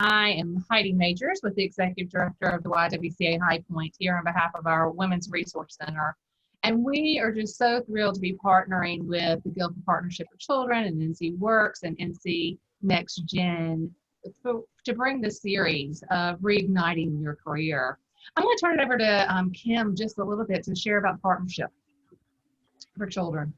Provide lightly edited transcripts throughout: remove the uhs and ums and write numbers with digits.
I am Heidi Majors with the Executive Director of the YWCA High Point here on behalf of our Women's Resource Center. And we are just so thrilled to be partnering with the Guilford Partnership for Children and NC Works and NC Next Gen to bring this series of Reigniting Your Career. I'm going to turn it over to Kim just a little bit to share about the partnership for children.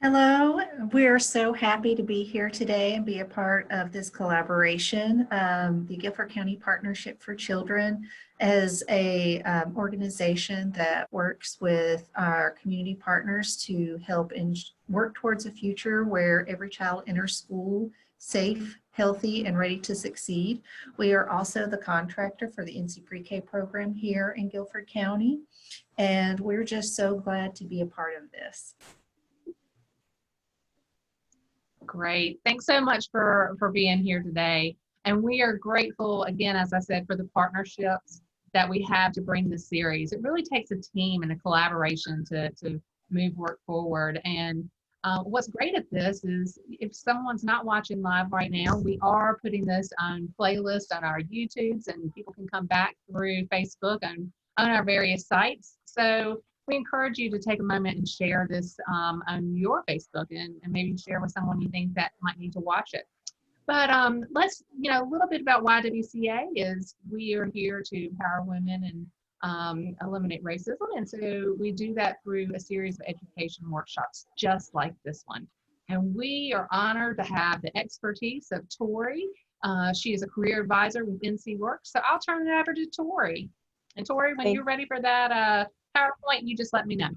Hello, we're so happy to be here today and be a part of this collaboration. The Guilford County Partnership for Children is a organization that works with our community partners to help work towards a future where every child enters school safe, healthy, and ready to succeed. We are also the contractor for the NC Pre-K program here in Guilford County, and we're just so glad to be a part of this. Great. Thanks so much for being here today. And we are grateful, again, as I said, for the partnerships that we have to bring this series. It really takes a team and a collaboration to move work forward. And what's great at this is if someone's not watching live right now, we are putting this on playlist on our YouTubes, and people can come back through Facebook and on our various sites. So we encourage you to take a moment and share this on your Facebook and maybe share with someone you think that might need to watch it. But let's, a little bit about YWCA is we are here to empower women and eliminate racism. And so we do that through a series of education workshops just like this one. And we are honored to have the expertise of Tori. She is a career advisor with NC Works. So I'll turn it over to Tori. And Tori, when you're ready for that PowerPoint, you just let me know.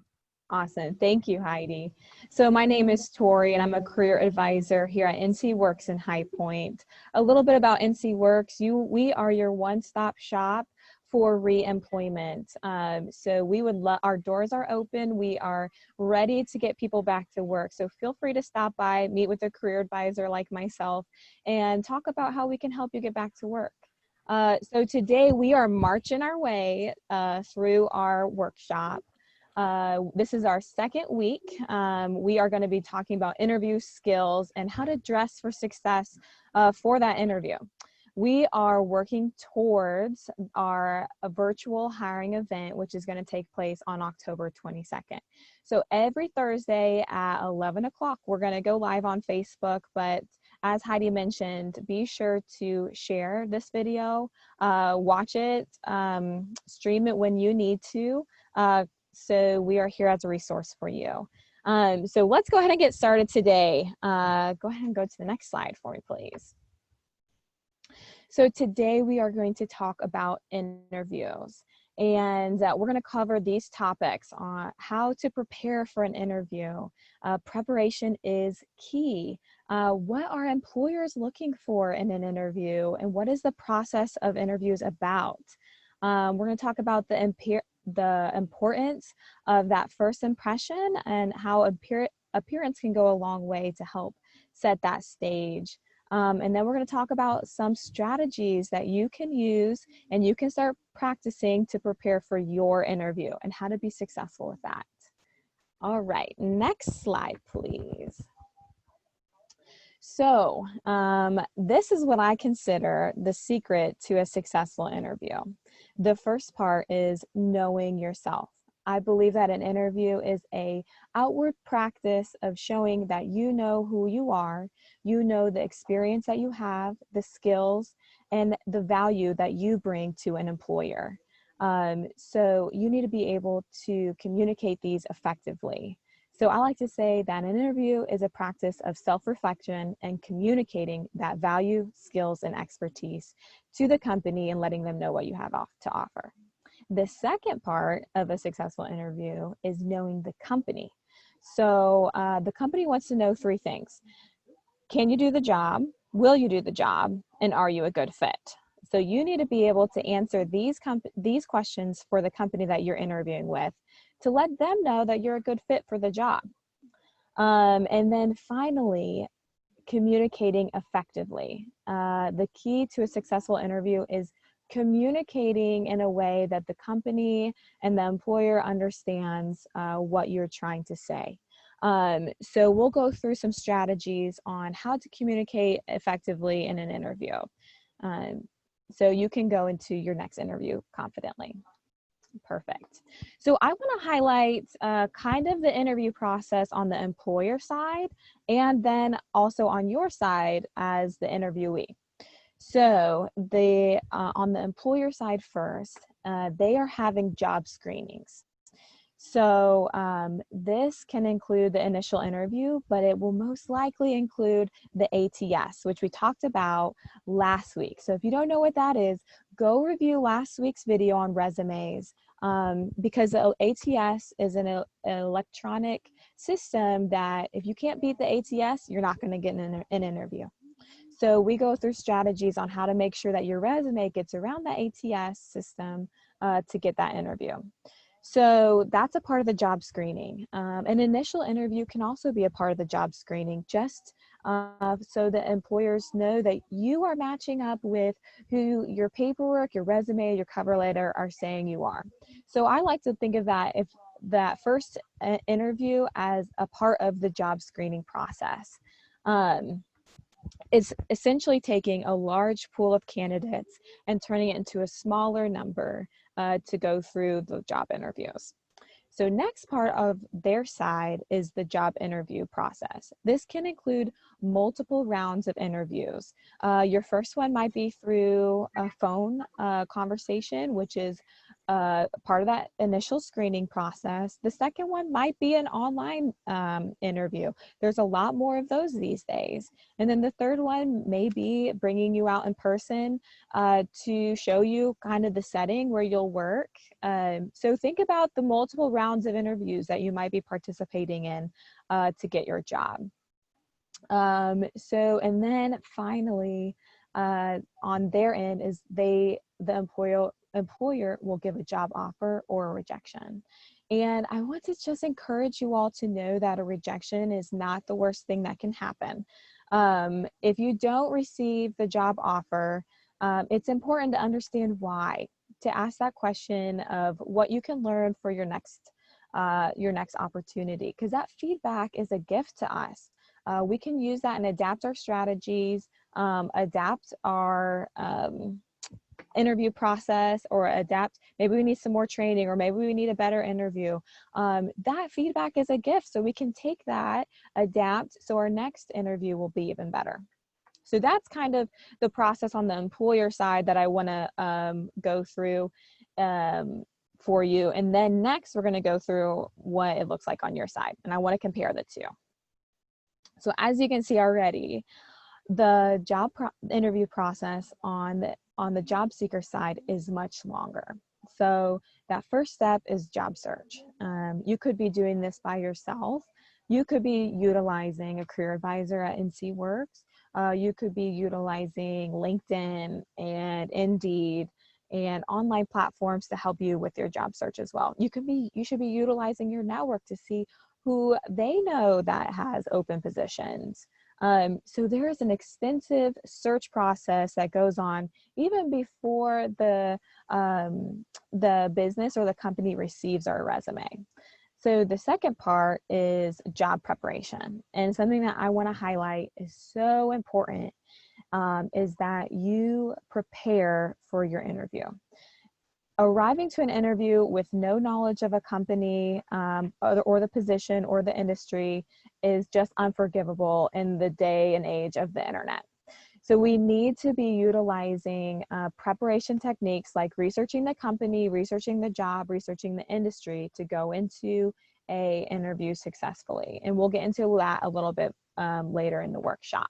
Awesome. Thank you, Heidi. So my name is Tori, and I'm a career advisor here at NC Works in High Point. A little bit about NC Works. We are your one-stop shop for re-employment. So we would our doors are open. We are ready to get people back to work. So feel free to stop by, meet with a career advisor like myself, and talk about how we can help you get back to work. So today we are marching our way through our workshop. This is our second week. We are going to be talking about interview skills and how to dress for success for that interview. We are working towards our virtual hiring event, which is going to take place on October 22nd. So every Thursday at 11 o'clock, we're going to go live on Facebook, but as Heidi mentioned, be sure to share this video, watch it, stream it when you need to. So we are here as a resource for you. So let's go ahead and get started today. Go ahead and go to the next slide for me, please. So today we are going to talk about interviews, and we're going to cover these topics on how to prepare for an interview. Preparation is key. What are employers looking for in an interview, and what is the process of interviews about? We're going to talk about the importance of that first impression and how appearance can go a long way to help set that stage. And then we're going to talk about some strategies that you can use and you can start practicing to prepare for your interview and how to be successful with that. All right, next slide, please. So this is what I consider the secret to a successful interview. The first part is knowing yourself. I believe that an interview is an outward practice of showing that you know who you are, you know the experience that you have, the skills, and the value that you bring to an employer. So you need to be able to communicate these effectively. So I like to say that an interview is a practice of self-reflection and communicating that value, skills, and expertise to the company and letting them know what you have to offer. The second part of a successful interview is knowing the company. So the company wants to know three things. Can you do the job? Will you do the job? And are you a good fit? So you need to be able to answer these questions for the company that you're interviewing with to let them know that you're a good fit for the job. And then finally, communicating effectively. The key to a successful interview is communicating in a way that the company and the employer understands what you're trying to say. So we'll go through some strategies on how to communicate effectively in an interview. So you can go into your next interview confidently. Perfect. So I want to highlight kind of the interview process on the employer side and then also on your side as the interviewee. So on the employer side first, they are having job screenings. So this can include the initial interview, but it will most likely include the ATS, which we talked about last week. So if you don't know what that is, go review last week's video on resumes, because the ATS is an electronic system that if you can't beat the ATS, you're not going to get an interview. So we go through strategies on how to make sure that your resume gets around the ATS system to get that interview. So that's a part of the job screening. An initial interview can also be a part of the job screening, just so the employers know that you are matching up with who your paperwork, your resume, your cover letter are saying you are. So I like to think of that first interview as a part of the job screening process. It's essentially taking a large pool of candidates and turning it into a smaller number to go through the job interviews. So next part of their side is the job interview process. This can include multiple rounds of interviews. Your first one might be through a phone conversation, which is part of that initial screening process. The second one might be an online interview. There's a lot more of those these days. And then the third one may be bringing you out in person to show you kind of the setting where you'll work. So think about the multiple rounds of interviews that you might be participating in to get your job. And then finally, on their end is the employer will give a job offer or a rejection. And I want to just encourage you all to know that a rejection is not the worst thing that can happen. If you don't receive the job offer, it's important to understand why, to ask that question of what you can learn for your next opportunity, because that feedback is a gift to us. We can use that and adapt our strategies, adapt our interview process, or adapt, maybe we need some more training, or maybe we need a better interview. That feedback is a gift, so we can take that, adapt, so our next interview will be even better. So that's kind of the process on the employer side that I want to go through for you. And then next, we're going to go through what it looks like on your side. And I want to compare the two. So as you can see already, the job interview process on the job seeker side is much longer. So that first step is job search. You could be doing this by yourself. You could be utilizing a career advisor at NC Works. You could be utilizing LinkedIn and Indeed and online platforms to help you with your job search as well. You should be utilizing your network to see who they know that has open positions. So there is an extensive search process that goes on even before the business or the company receives our resume. So the second part is job preparation. And something that I want to highlight is so important is that you prepare for your interview. Arriving to an interview with no knowledge of a company or the position or the industry is just unforgivable in the day and age of the internet. So we need to be utilizing preparation techniques like researching the company, researching the job, researching the industry to go into an interview successfully. And we'll get into that a little bit later in the workshop.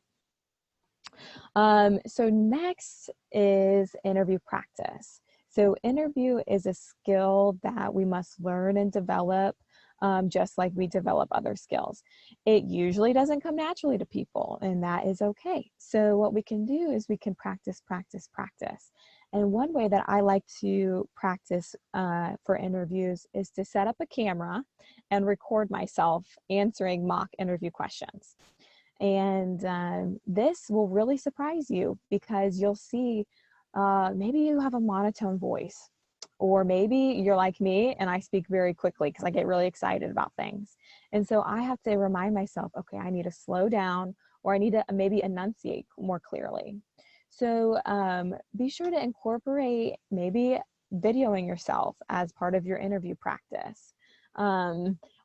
So next is interview practice. So interview is a skill that we must learn and develop just like we develop other skills. It usually doesn't come naturally to people, and that is okay. So what we can do is we can practice, practice, practice. And one way that I like to practice for interviews is to set up a camera and record myself answering mock interview questions. And this will really surprise you because you'll see maybe you have a monotone voice, Or maybe you're like me and I speak very quickly because I get really excited about things. And so I have to remind myself, okay, I need to slow down, or I need to maybe enunciate more clearly. So be sure to incorporate maybe videoing yourself as part of your interview practice,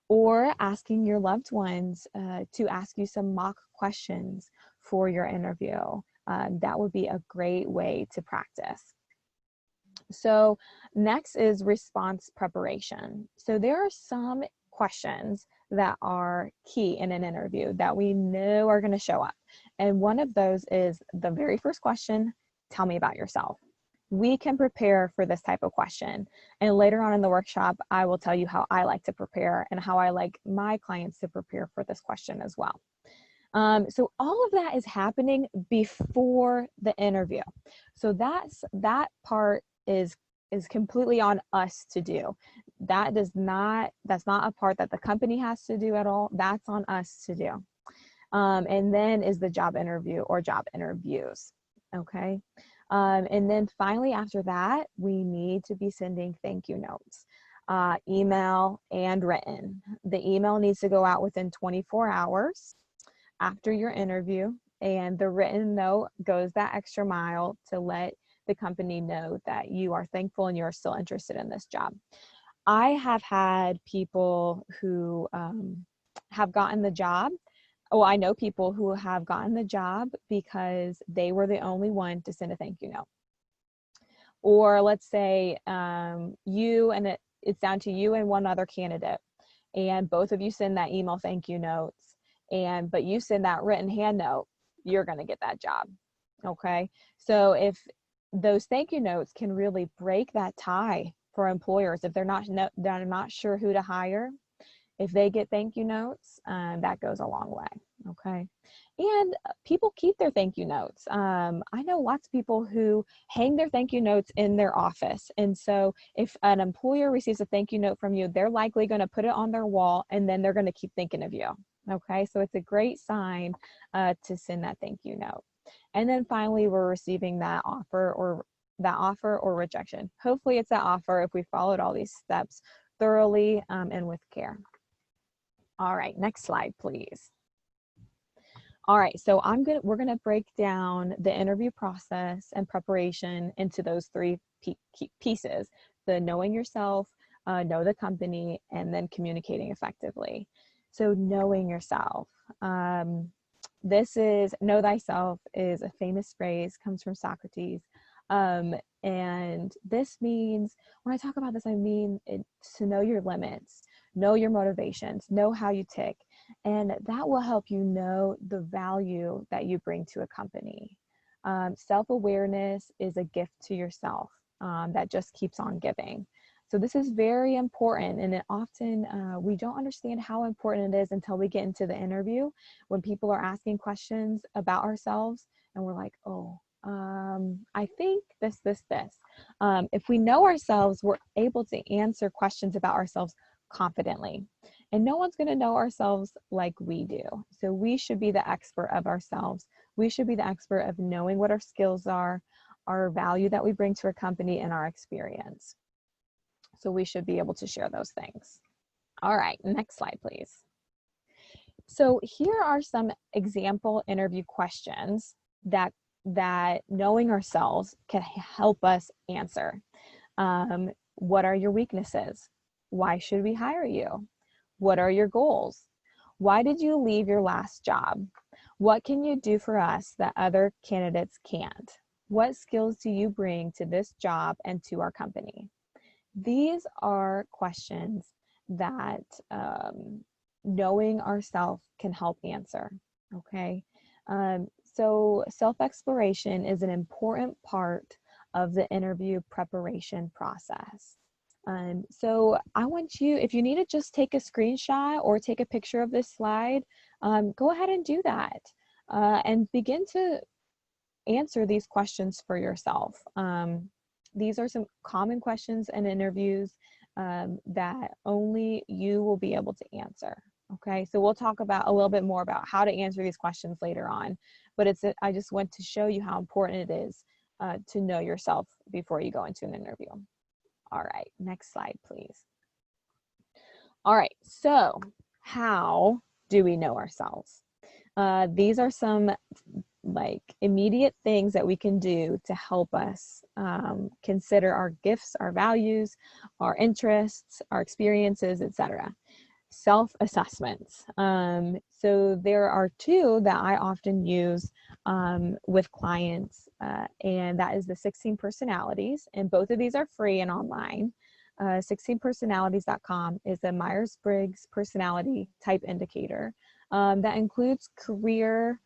or asking your loved ones to ask you some mock questions for your interview. That would be a great way to practice. So next is response preparation. So there are some questions that are key in an interview that we know are going to show up. And one of those is the very first question, tell me about yourself. We can prepare for this type of question. And later on in the workshop, I will tell you how I like to prepare and how I like my clients to prepare for this question as well. So all of that is happening before the interview. So that part is completely on us to do. That's not a part that the company has to do at all. That's on us to do. And then is the job interview or job interviews. Okay. And then finally, after that, we need to be sending thank you notes, email and written. The email needs to go out within 24 hours after your interview, and the written note goes that extra mile to let the company know that you are thankful and you're still interested in this job. I have had people who have gotten the job. Oh, I know people who have gotten the job because they were the only one to send a thank you note. Or let's say it's down to you and one other candidate, and both of you send that email thank you notes, but you send that written hand note, you're going to get that job. Okay. So if those thank you notes can really break that tie for employers, if they're not sure who to hire, if they get thank you notes, that goes a long way. Okay. And people keep their thank you notes. I know lots of people who hang their thank you notes in their office. And so if an employer receives a thank you note from you, they're likely going to put it on their wall, and then they're going to keep thinking of you. Okay. So it's a great sign to send that thank you note. And then finally, we're receiving that offer or rejection. Hopefully it's that offer if we followed all these steps thoroughly and with care. All right, next slide, please. All right, so we're gonna break down the interview process and preparation into those three pieces: the knowing yourself, know the company, and then communicating effectively. So knowing yourself. This is, know thyself is a famous phrase, comes from Socrates. And this means, when I talk about this, I mean to know your limits, know your motivations, know how you tick, and that will help you know the value that you bring to a company. Self-awareness is a gift to yourself that just keeps on giving. So this is very important, and it often we don't understand how important it is until we get into the interview, when people are asking questions about ourselves and we're like, oh, I think this. If we know ourselves, we're able to answer questions about ourselves confidently. And no one's going to know ourselves like we do. So we should be the expert of ourselves. We should be the expert of knowing what our skills are, our value that we bring to a company, and our experience. So we should be able to share those things. All right, next slide, please. So here are some example interview questions that knowing ourselves can help us answer. What are your weaknesses? Why should we hire you? What are your goals? Why did you leave your last job? What can you do for us that other candidates can't? What skills do you bring to this job and to our company? These are questions that knowing ourselves can help answer, okay? So self-exploration is an important part of the interview preparation process. So I want you, if you need to just take a screenshot or take a picture of this slide, go ahead and do that and begin to answer these questions for yourself. These are some common questions in interviews that only you will be able to answer. Okay, so we'll talk about a little bit more about how to answer these questions later on, but I just want to show you how important it is to know yourself before you go into an interview. All right, next slide, please. All right, so how do we know ourselves? These are some like immediate things that we can do to help us consider our gifts, our values, our interests, our experiences, etc. Self-assessments. So there are two that I often use with clients, and that is the 16 personalities, and both of these are free and online. 16personalities.com is a Myers-Briggs personality type indicator that includes career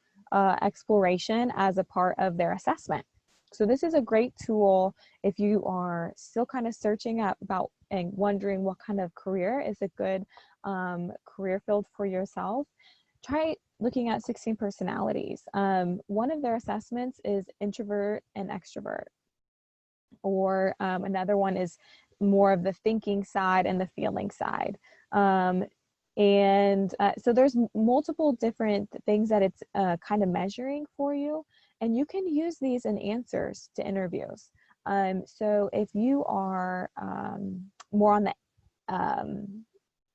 exploration as a part of their assessment. So this is a great tool if you are still kind of searching up about and wondering what kind of career is a good career field for yourself. Try looking at 16 personalities. One of their assessments is introvert and extrovert, or another one is more of the thinking side and the feeling side. So there's multiple different things that it's kind of measuring for you, and you can use these in answers to interviews. So if you are more on the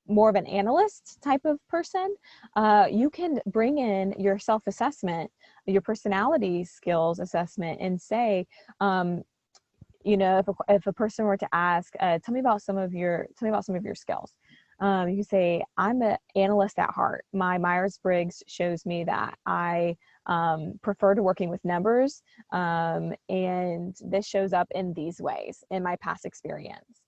more of an analyst type of person, you can bring in your self-assessment, your personality skills assessment, and say, you know, if a person were to ask, tell me about some of your skills. You can say, I'm an analyst at heart. My Myers-Briggs shows me that I prefer to working with numbers, and this shows up in these ways in my past experience.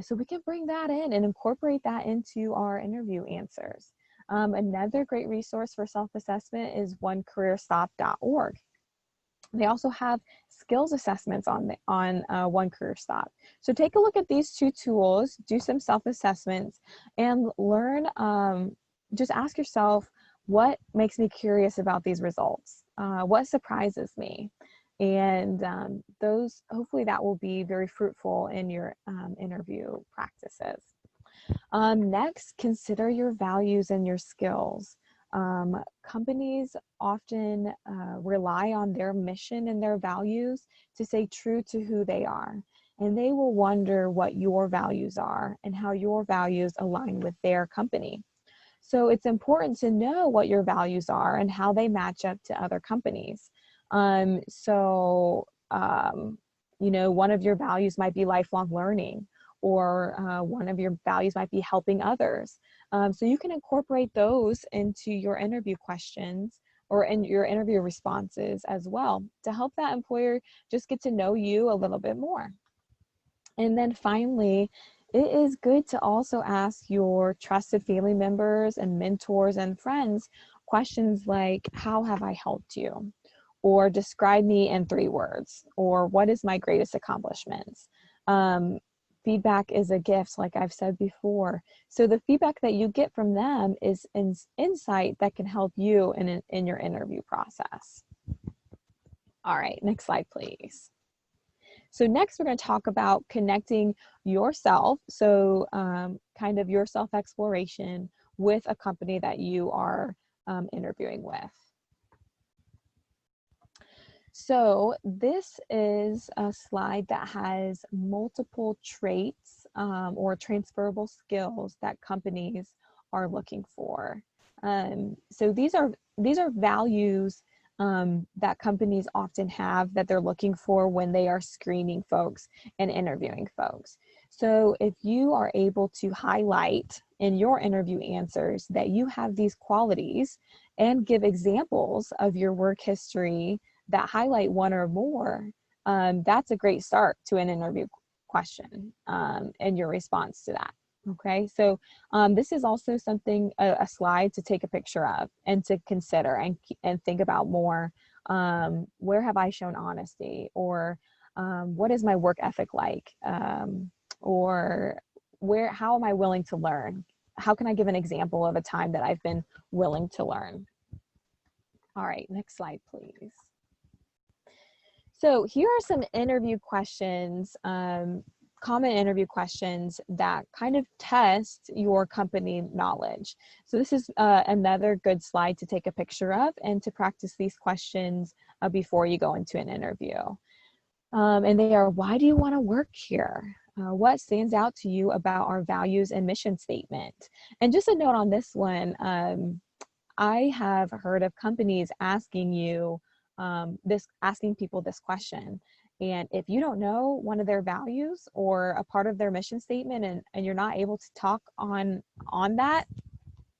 So we can bring that in and incorporate that into our interview answers. Another great resource for self-assessment is onecareerstop.org. They also have skills assessments on One Career Stop. So take a look at these two tools, do some self-assessments, and learn, just ask yourself, what makes me curious about these results? What surprises me? And those, hopefully that will be very fruitful in your interview practices. Next, consider your values and your skills. Companies often rely on their mission and their values to stay true to who they are. And they will wonder what your values are and how your values align with their company. So it's important to know what your values are and how they match up to other companies. You know, one of your values might be lifelong learning, or one of your values might be helping others. So you can incorporate those into your interview questions or in your interview responses as well to help that employer just get to know you a little bit more. And then finally, it is good to also ask your trusted family members and mentors and friends questions like, how have I helped you? Or describe me in 3 words, or what is my greatest accomplishments? Feedback is a gift, like I've said before. So the feedback that you get from them is insight that can help you in your interview process. All right, next slide, please. So next we're going to talk about connecting yourself, so kind of your self-exploration with a company that you are interviewing with. So this is a slide that has multiple traits or transferable skills that companies are looking for. So these are values that companies often have that they're looking for when they are screening folks and interviewing folks. So if you are able to highlight in your interview answers that you have these qualities and give examples of your work history that highlight one or more, that's a great start to an interview question and your response to that. Okay, so this is also something, a slide to take a picture of and to consider and think about more. Where have I shown honesty? Or what is my work ethic like? Or how am I willing to learn? How can I give an example of a time that I've been willing to learn? All right, next slide, please. So here are some interview questions, common interview questions that kind of test your company knowledge. So this is another good slide to take a picture of and to practice these questions before you go into an interview. And they are, why do you want to work here? What stands out to you about our values and mission statement? And just a note on this one, I have heard of companies asking you asking people this question. And if you don't know one of their values or a part of their mission statement, and you're not able to talk on that,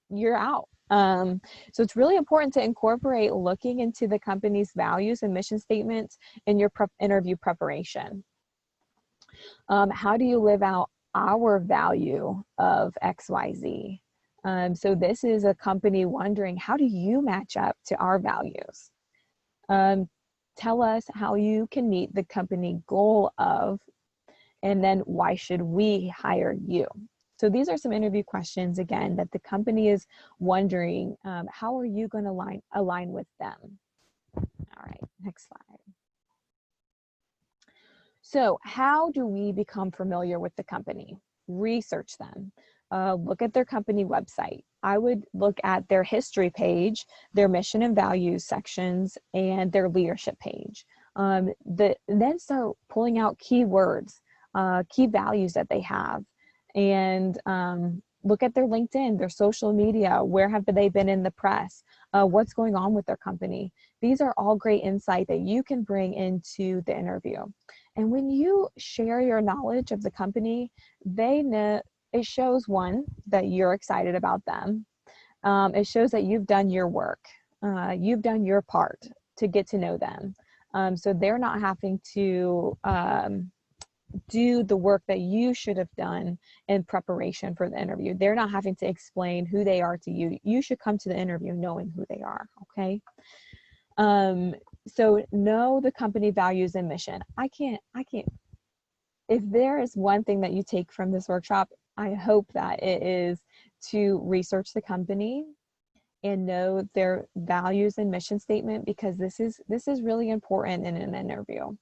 you're out. So it's really important to incorporate looking into the company's values and mission statements in your interview preparation. How do you live out our value of XYZ? So this is a company wondering, how do you match up to our values? Tell us how you can meet the company goal of, and then why should we hire you? So these are some interview questions, again, that the company is wondering, how are you going to align with them? All right, next slide. So how do we become familiar with the company? Research them. Look at their company website. I would look at their history page, their mission and values sections, and their leadership page. Then start pulling out keywords, key values that they have, and look at their LinkedIn, their social media. Where have they been in the press? What's going on with their company? These are all great insight that you can bring into the interview. And when you share your knowledge of the company, they know, it shows, one, that you're excited about them. It shows that you've done your work. You've done your part to get to know them. So they're not having to do the work that you should have done in preparation for the interview. They're not having to explain who they are to you. You should come to the interview knowing who they are, okay? So know the company values and mission. I can't, if there is one thing that you take from this workshop, I hope that it is to research the company and know their values and mission statement, because this is really important in an interview.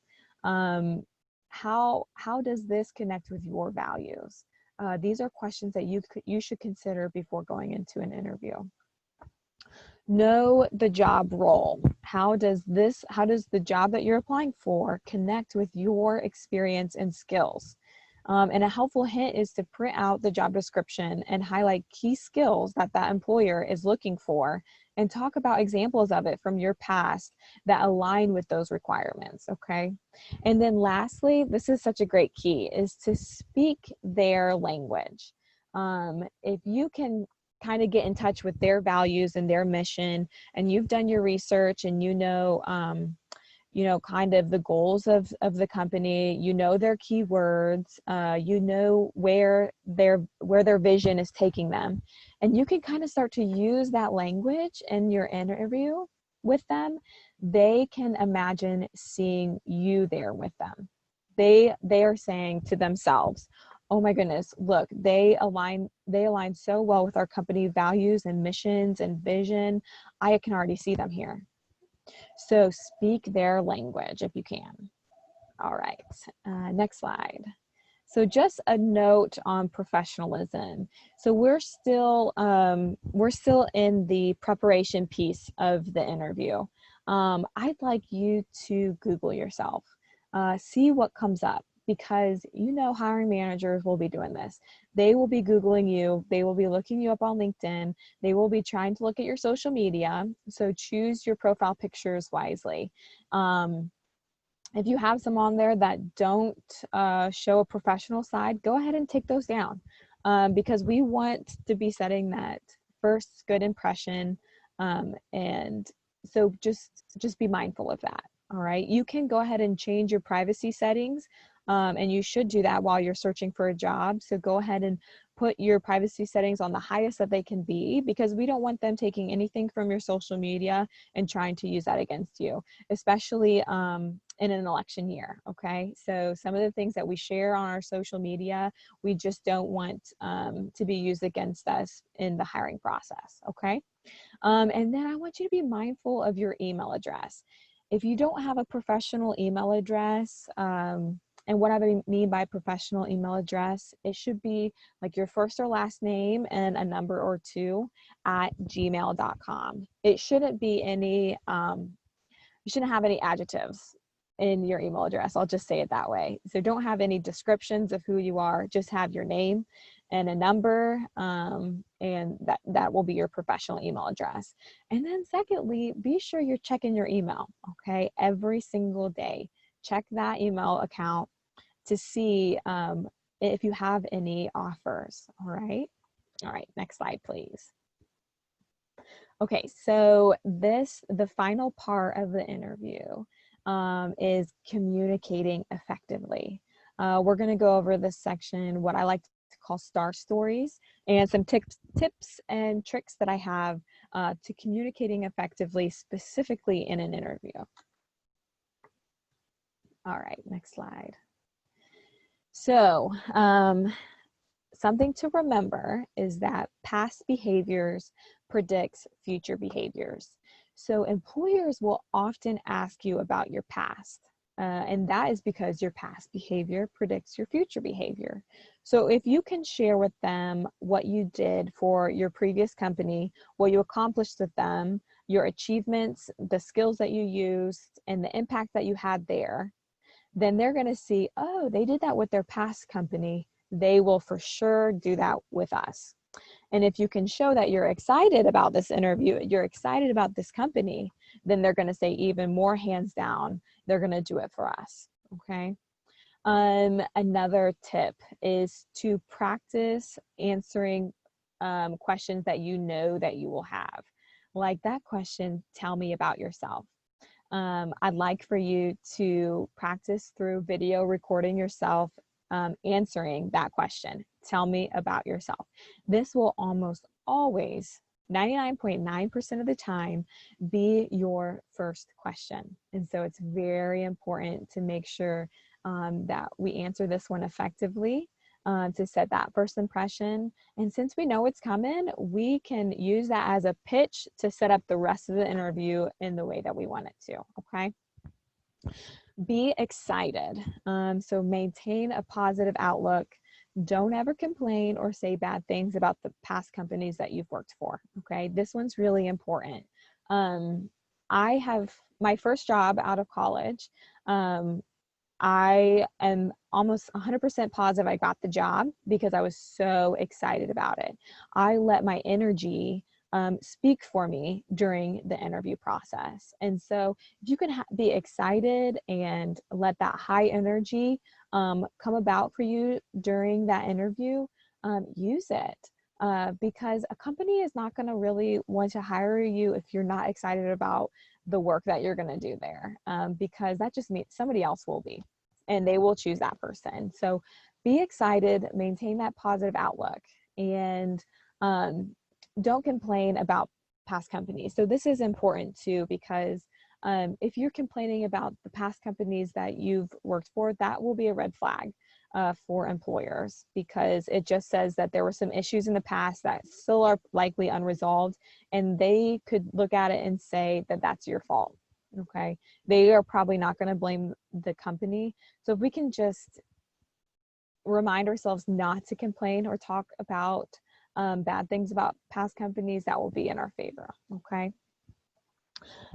How does this connect with your values? These are questions that you should consider before going into an interview. Know the job role. How does the job that you're applying for connect with your experience and skills? And a helpful hint is to print out the job description and highlight key skills that employer is looking for, and talk about examples of it from your past that align with those requirements, okay? And then lastly, this is such a great key, is to speak their language. If you can kind of get in touch with their values and their mission, and you've done your research, and you know kind of the goals of the company, you know their keywords, you know where their vision is taking them, and you can kind of start to use that language in your interview with them, they can imagine seeing you there with them. They are saying to themselves, oh my goodness, look, they align so well with our company values and missions and vision. I can already see them here. So speak their language if you can. All right, next slide. So just a note on professionalism. So we're still in the preparation piece of the interview. I'd like you to Google yourself, see what comes up, because hiring managers will be doing this. They will be Googling you. They will be looking you up on LinkedIn. They will be trying to look at your social media. So choose your profile pictures wisely. If you have some on there that don't show a professional side, go ahead and take those down, because we want to be setting that first good impression. And so just be mindful of that. All right. You can go ahead and change your privacy settings. And you should do that while you're searching for a job. So go ahead and put your privacy settings on the highest that they can be, because we don't want them taking anything from your social media and trying to use that against you, especially in an election year, okay? So some of the things that we share on our social media, we just don't want to be used against us in the hiring process, okay? And then I want you to be mindful of your email address. If you don't have a professional email address, and what I mean by professional email address, it should be like your first or last name and a number or two at gmail.com. It shouldn't be any, you shouldn't have any adjectives. in your email address. I'll just say it that way. So don't have any descriptions of who you are, just have your name and a number, and that will be your professional email address. And then secondly, be sure you're checking your email, okay? Every single day, check that email account to see if you have any offers, all right? All right, next slide, please. Okay, so the final part of the interview is communicating effectively. We're going to go over this section, what I like to call star stories, and some tips and tricks that I have to communicating effectively, specifically in an interview. All right, next slide. So something to remember is that past behaviors predicts future behaviors. So employers will often ask you about your past, and that is because your past behavior predicts your future behavior. So if you can share with them what you did for your previous company, what you accomplished with them, your achievements, the skills that you used, and the impact that you had there, then they're going to see, oh, they did that with their past company. They will for sure do that with us. And if you can show that you're excited about this interview, you're excited about this company, then they're going to say even more hands down, they're going to do it for us. Okay. Another tip is to practice answering questions that you know that you will have. Like that question, tell me about yourself. I'd like for you to practice through video recording yourself answering that question. Tell me about yourself. This will almost always, 99.9% of the time, be your first question. And so it's very important to make sure that we answer this one effectively to set that first impression. And since we know it's coming, we can use that as a pitch to set up the rest of the interview in the way that we want it to, okay? Be excited. So maintain a positive outlook. Don't ever complain or say bad things about the past companies that you've worked for, okay? This one's really important. I have my first job out of college. I am almost 100% positive I got the job because I was so excited about it. I let my energy speak for me during the interview process. And so if you can be excited and let that high energy come about for you during that interview, use it because a company is not going to really want to hire you if you're not excited about the work that you're going to do there, because that just means somebody else will be, and they will choose that person. So be excited, maintain that positive outlook, and don't complain about past companies. So this is important too, because if you're complaining about the past companies that you've worked for, that will be a red flag for employers, because it just says that there were some issues in the past that still are likely unresolved, and they could look at it and say that that's your fault. Okay, they are probably not going to blame the company. So if we can just remind ourselves not to complain or talk about bad things about past companies, that will be in our favor. Okay.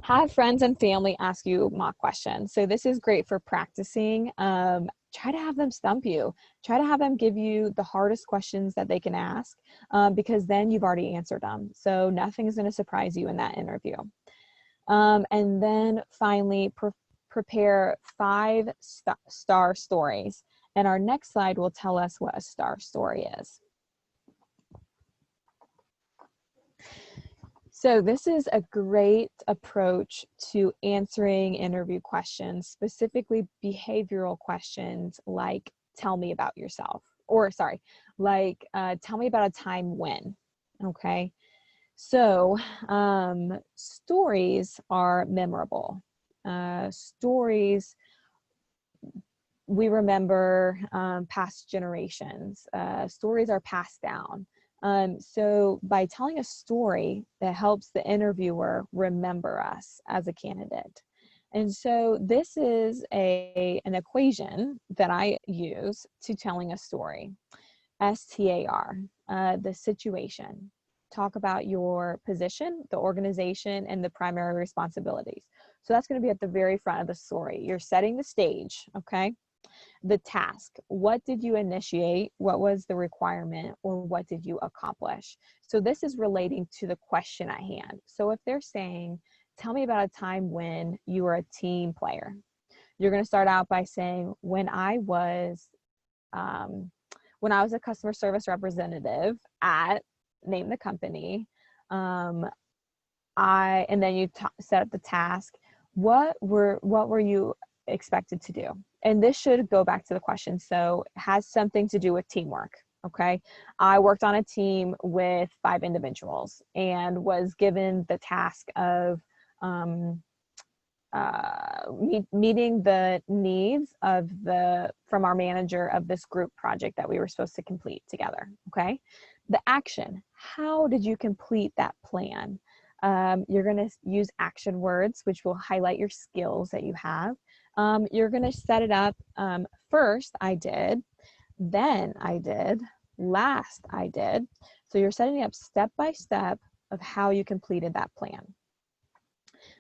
Have friends and family ask you mock questions. So this is great for practicing. Try to have them stump you. Try to have them give you the hardest questions that they can ask, because then you've already answered them. So nothing is going to surprise you in that interview. And then finally, prepare 5 star stories. And our next slide will tell us what a star story is. So this is a great approach to answering interview questions, specifically behavioral questions like, tell me about yourself, or sorry, like, tell me about a time when, okay? So stories are memorable. Stories, we remember past generations. Stories are passed down. So by telling a story, that helps the interviewer remember us as a candidate. And so this is an equation that I use to telling a story. STAR, the situation. talk about your position, the organization, and the primary responsibilities. So that's going to be at the very front of the story. You're setting the stage, okay? The task, what did you initiate? What was the requirement, or what did you accomplish? So this is relating to the question at hand. So if they're saying, tell me about a time when you were a team player, you're going to start out by saying, when I was a customer service representative at name the company, and then you set up the task. What were you expected to do? And this should go back to the question. So it has something to do with teamwork. Okay. I worked on a team with 5 individuals and was given the task of meeting the needs from our manager of this group project that we were supposed to complete together. Okay. The action, how did you complete that plan? You're going to use action words, which will highlight your skills that you have. You're going to set it up. First, I did, then I did, last I did. So you're setting up step by step of how you completed that plan.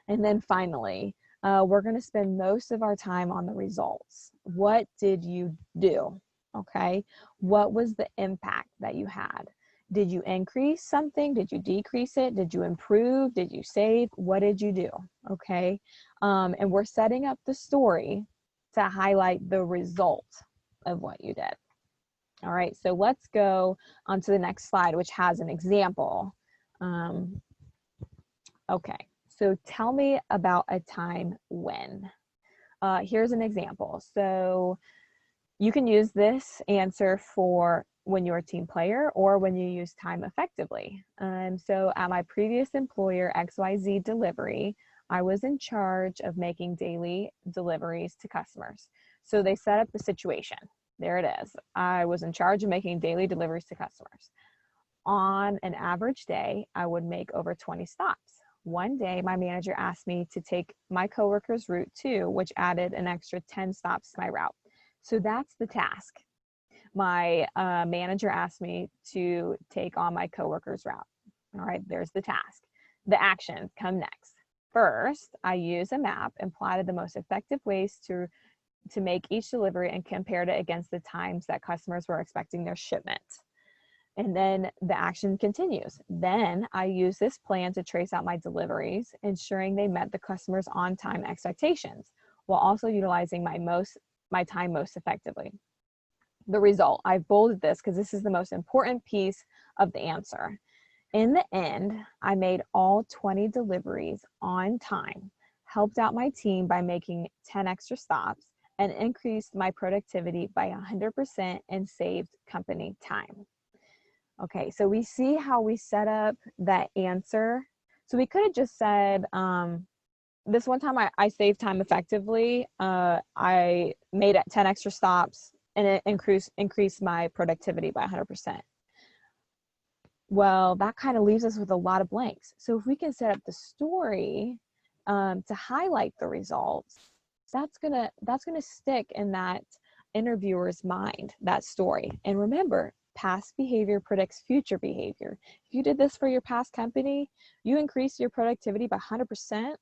And then finally, we're going to spend most of our time on the results. What did you do? Okay. What was the impact that you had? Did you increase something? Did you decrease it? Did you improve? Did you save? What did you do? Okay. And we're setting up the story to highlight the result of what you did. All right. So let's go on to the next slide, which has an example. Okay. So tell me about a time when. Here's an example. So you can use this answer for when you're a team player or when you use time effectively. So at my previous employer, XYZ Delivery, I was in charge of making daily deliveries to customers. So they set up the situation. There it is. I was in charge of making daily deliveries to customers. On an average day, I would make over 20 stops. One day, my manager asked me to take my coworker's route too, which added an extra 10 stops to my route. So that's the task. My manager asked me to take on my coworker's route. All right, there's the task. The actions come next. First, I use a map and plotted the most effective ways to make each delivery and compared it against the times that customers were expecting their shipment. And then the action continues. Then I use this plan to trace out my deliveries, ensuring they met the customer's on-time expectations, while also utilizing my time most effectively. The result, I've bolded this because this is the most important piece of the answer. In the end, I made all 20 deliveries on time, helped out my team by making 10 extra stops, and increased my productivity by 100% and saved company time. Okay, so we see how we set up that answer. So we could have just said, this one time I saved time effectively. I made 10 extra stops and it increased my productivity by 100%. Well, that kind of leaves us with a lot of blanks. So if we can set up the story to highlight the results, that's gonna stick in that interviewer's mind, that story. And remember, past behavior predicts future behavior. If you did this for your past company, you increased your productivity by 100%.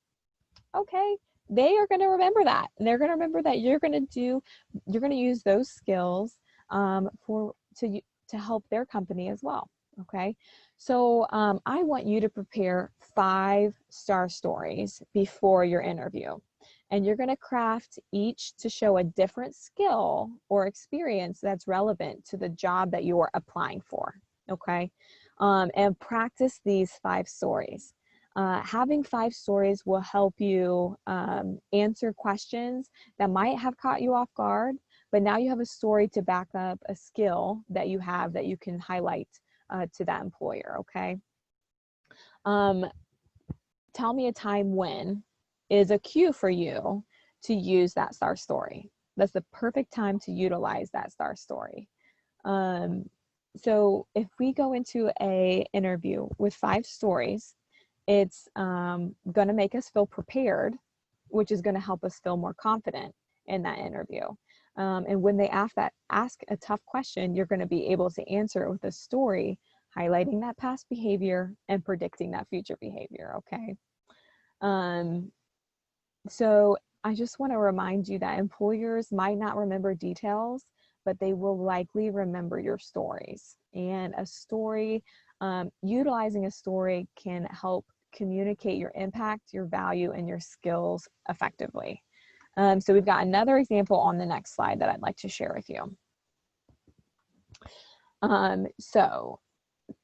Okay, they are going to remember that. And they're going to remember that you're going to use those skills to help their company as well. Okay, so I want you to prepare 5-star stories before your interview. And you're going to craft each to show a different skill or experience that's relevant to the job that you are applying for. Okay, and practice these 5 stories. Having 5 stories will help you answer questions that might have caught you off guard, but now you have a story to back up a skill that you have that you can highlight to that employer. Okay. Tell me a time when is a cue for you to use that star story. That's the perfect time to utilize that star story. So if we go into a interview with 5 stories, it's going to make us feel prepared, which is going to help us feel more confident in that interview. And when they ask a tough question, you're going to be able to answer it with a story highlighting that past behavior and predicting that future behavior, okay? So I just want to remind you that employers might not remember details, but they will likely remember your stories. And a story, utilizing a story can help communicate your impact, your value, and your skills effectively. So we've got another example on the next slide that I'd like to share with you.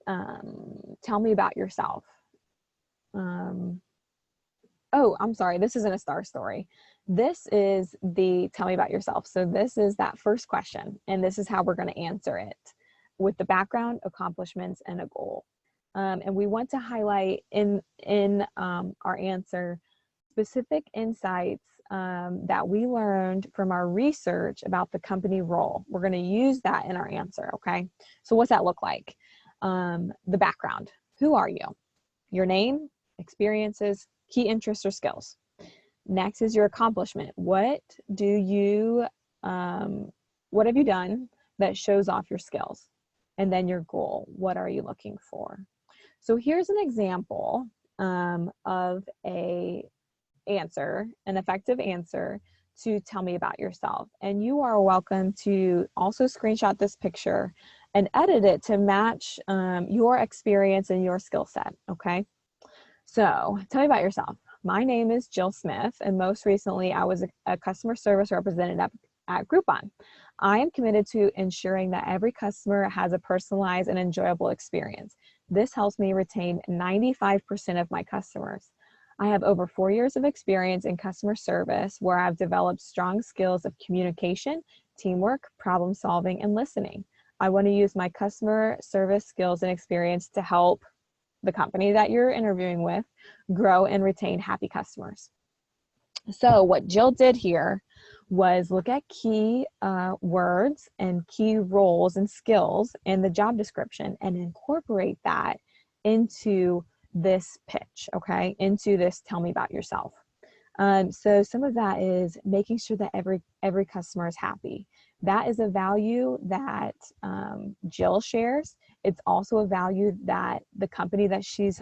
Tell me about yourself. Oh, I'm sorry, this isn't a star story. This is the tell me about yourself. So this is that first question, and this is how we're going to answer it, with the background, accomplishments, and a goal. And we want to highlight in our answer specific insights that we learned from our research about the company role. We're going to use that in our answer, okay? So what's that look like? The background. Who are you? Your name, experiences, key interests or skills. Next is your accomplishment. What have you done that shows off your skills? And then your goal. What are you looking for? So here's an example of an effective answer to tell me about yourself. And you are welcome to also screenshot this picture and edit it to match your experience and your skill set, okay? So tell me about yourself. My name is Jill Smith, and most recently I was a customer service representative at Groupon. I am committed to ensuring that every customer has a personalized and enjoyable experience. This helps me retain 95% of my customers. I have over 4 years of experience in customer service where I've developed strong skills of communication, teamwork, problem solving, and listening. I want to use my customer service skills and experience to help the company that you're interviewing with grow and retain happy customers. So what Jill did here was look at key words and key roles and skills in the job description and incorporate that into this pitch, okay, into this tell me about yourself. So some of that is making sure that every customer is happy. That is a value that Jill shares. It's also a value that the company that she's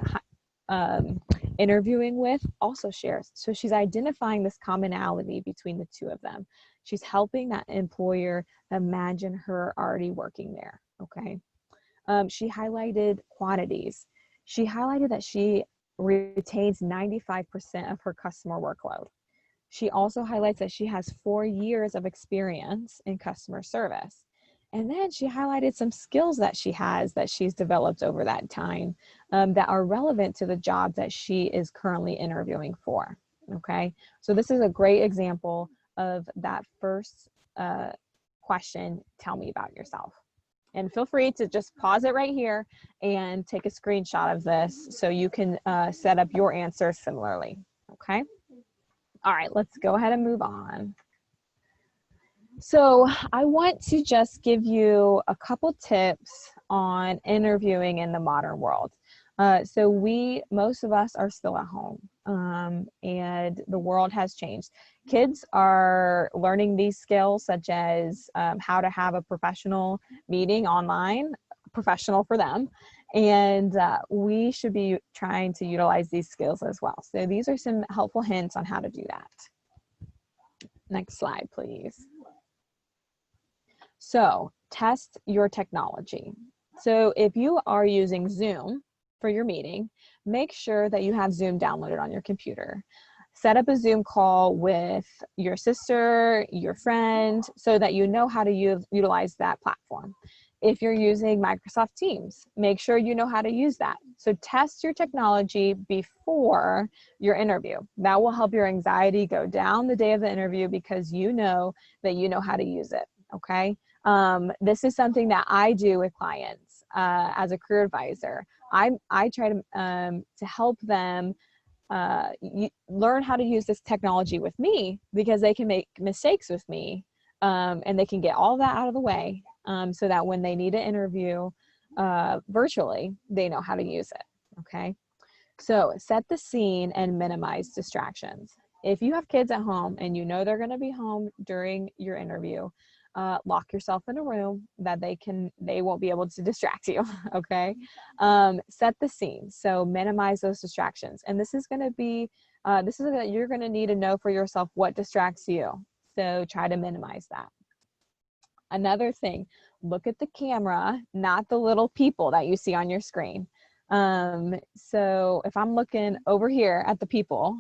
interviewing with also shares. So she's identifying this commonality between the two of them. She's helping that employer imagine her already working there, okay? She highlighted quantities. She highlighted that she retains 95% of her customer workload. She also highlights that she has 4 years of experience in customer service. And then she highlighted some skills that she has that she's developed over that time that are relevant to the job that she is currently interviewing for, okay? So this is a great example of that first question, tell me about yourself. And feel free to just pause it right here and take a screenshot of this so you can set up your answer similarly, okay? All right, let's go ahead and move on. So I want to just give you a couple tips on interviewing in the modern world. Most of us are still at home and the world has changed. Kids are learning these skills such as how to have a professional meeting online, professional for them. And we should be trying to utilize these skills as well. So these are some helpful hints on how to do that. Next slide, please. So test your technology. So if you are using Zoom for your meeting, make sure that you have Zoom downloaded on your computer. Set up a Zoom call with your sister, your friend, so that you know how to utilize that platform. If you're using Microsoft Teams, make sure you know how to use that. So test your technology before your interview. That will help your anxiety go down the day of the interview because you know that you know how to use it, okay? This is something that I do with clients as a career advisor. I try to help them learn how to use this technology with me because they can make mistakes with me and they can get all that out of the way so that when they need to interview virtually, they know how to use it, okay? So set the scene and minimize distractions. If you have kids at home and you know they're gonna be home during your interview, lock yourself in a room that they won't be able to distract you. Okay. Set the scene. So minimize those distractions. And this is going to be, you're going to need to know for yourself what distracts you. So try to minimize that. Another thing, look at the camera, not the little people that you see on your screen. So if I'm looking over here at the people,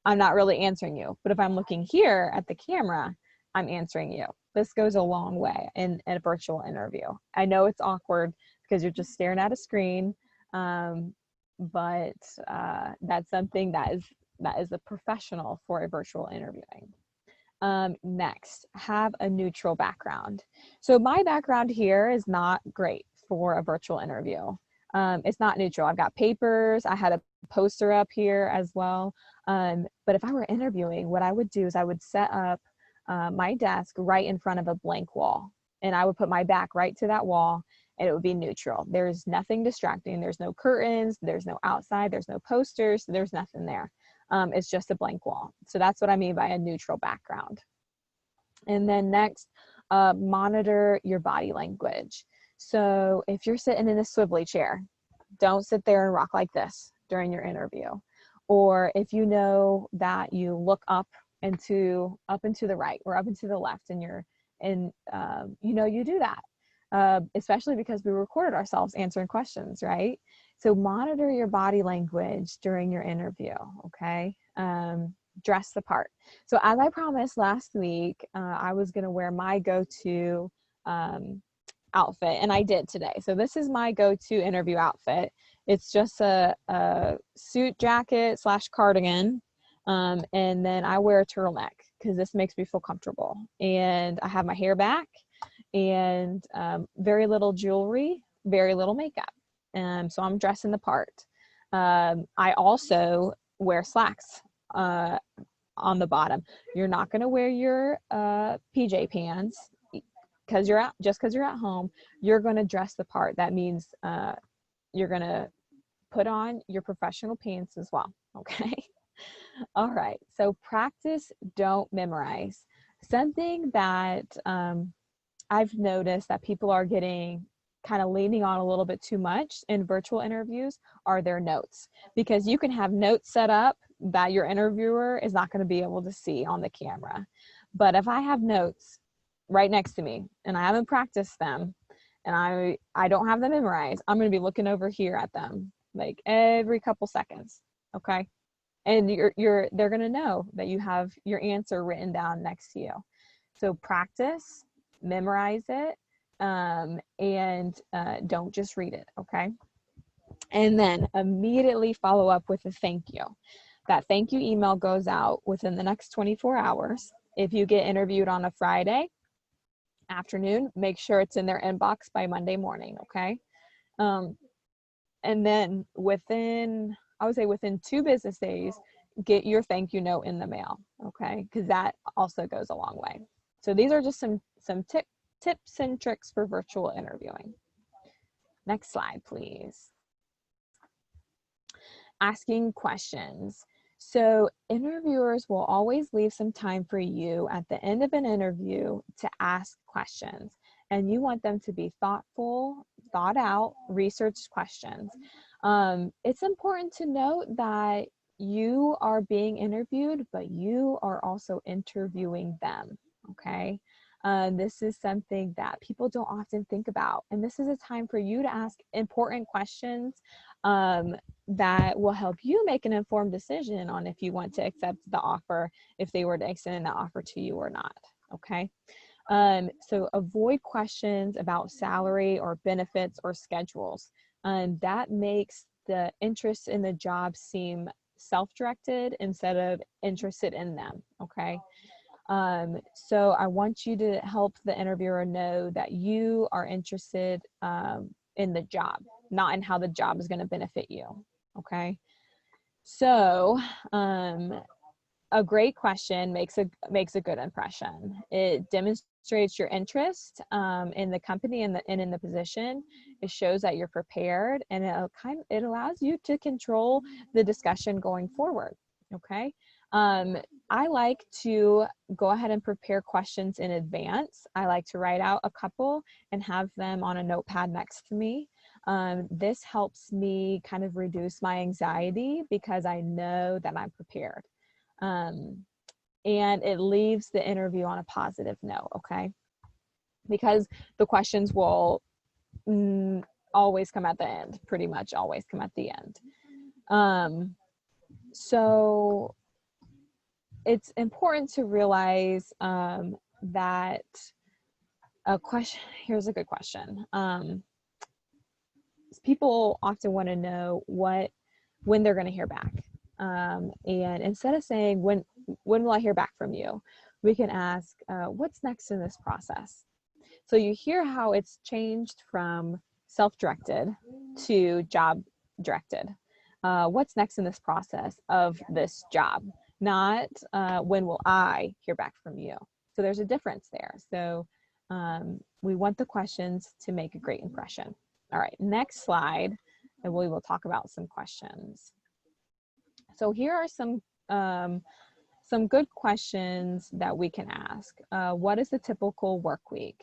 I'm not really answering you. But if I'm looking here at the camera, I'm answering you. This goes a long way in a virtual interview. I know it's awkward because you're just staring at a screen, but that's something that is a professional for a virtual interviewing. Next, have a neutral background. So my background here is not great for a virtual interview. It's not neutral. I've got papers. I had a poster up here as well. But if I were interviewing, what I would do is I would set up my desk right in front of a blank wall. And I would put my back right to that wall, and it would be neutral. There's nothing distracting. There's no curtains. There's no outside. There's no posters. There's nothing there. It's just a blank wall. So that's what I mean by a neutral background. And then next, monitor your body language. So if you're sitting in a swivelly chair, don't sit there and rock like this during your interview. Or if you know that you look up into the right or up into the left, and you do that, especially because we recorded ourselves answering questions, right? So monitor your body language during your interview, okay? Dress the part. So as I promised last week, I was gonna wear my go-to outfit, and I did today. So this is my go-to interview outfit. It's just a suit jacket / cardigan, and then I wear a turtleneck because this makes me feel comfortable. And I have my hair back, and very little jewelry, very little makeup. So I'm dressing the part. I also wear slacks on the bottom. You're not going to wear your PJ pants because you're at home. You're going to dress the part. That means you're going to put on your professional pants as well. Okay. All right. So practice, don't memorize. Something that I've noticed that people are getting kind of leaning on a little bit too much in virtual interviews are their notes, because you can have notes set up that your interviewer is not going to be able to see on the camera. But if I have notes right next to me and I haven't practiced them and I don't have them memorized, I'm going to be looking over here at them like every couple seconds. Okay. And they're going to know that you have your answer written down next to you. So practice, memorize it, and don't just read it, okay? And then immediately follow up with a thank you. That thank you email goes out within the next 24 hours. If you get interviewed on a Friday afternoon, make sure it's in their inbox by Monday morning, okay? And then within 2 business days, get your thank you note in the mail, okay? Because that also goes a long way. So these are just some tips and tricks for virtual interviewing. Next slide, please. Asking questions. So interviewers will always leave some time for you at the end of an interview to ask questions. And you want them to be thoughtful, thought out, researched questions. It's important to note that you are being interviewed, but you are also interviewing them, okay? This is something that people don't often think about. And this is a time for you to ask important questions that will help you make an informed decision on if you want to accept the offer, if they were to extend the offer to you or not, okay? So avoid questions about salary or benefits or schedules. That makes the interest in the job seem self-directed instead of interested in them, okay? So I want you to help the interviewer know that you are interested in the job, not in how the job is going to benefit you, okay? So a great question makes a good impression. It demonstrates your interest in the company and in the position. It shows that you're prepared, and it allows you to control the discussion going forward, okay? I like to go ahead and prepare questions in advance. I like to write out a couple and have them on a notepad next to me. This helps me kind of reduce my anxiety because I know that I'm prepared. And it leaves the interview on a positive note, okay? Because the questions will always come at the end, pretty much always come at the end. So it's important to realize that here's a good question. People often want to know when they're going to hear back. And instead of saying, when will I hear back from you? We can ask, what's next in this process? So you hear how it's changed from self-directed to job-directed. What's next in this process of this job? Not when will I hear back from you? So there's a difference there. So we want the questions to make a great impression. All right, next slide, and we will talk about some questions. So here are some good questions that we can ask. What is the typical work week?